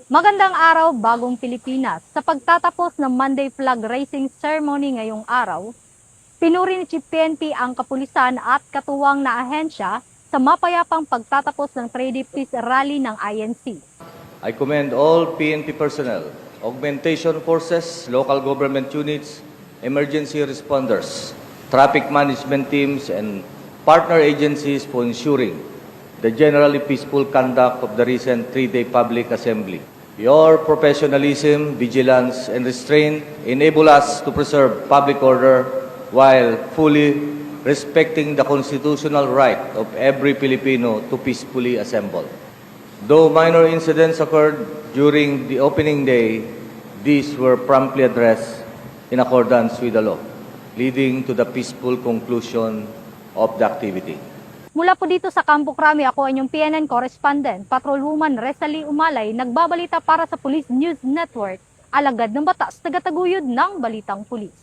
Magandang araw, bagong Pilipinas. Sa pagtatapos ng Monday Flag Raising Ceremony ngayong araw, pinuri ni Chief PNP ang kapulisan at katuwang na ahensya sa mapayapang pagtatapos ng Trade Peace Rally ng INC. I commend all PNP personnel, augmentation forces, local government units, emergency responders, traffic management teams, and partner agencies for ensuring the generally peaceful conduct of the recent three-day public assembly. Your professionalism, vigilance, and restraint enable us to preserve public order while fully respecting the constitutional right of every Filipino to peacefully assemble. Though minor incidents occurred during the opening day, these were promptly addressed in accordance with the law, leading to the peaceful conclusion of the activity. Mula po dito sa Campo Crame, ako ang inyong PNN correspondent, Patrolwoman Rezalie Umalay, nagbabalita para sa Police News Network, alagad ng batas, tagataguyod ng Balitang Pulis.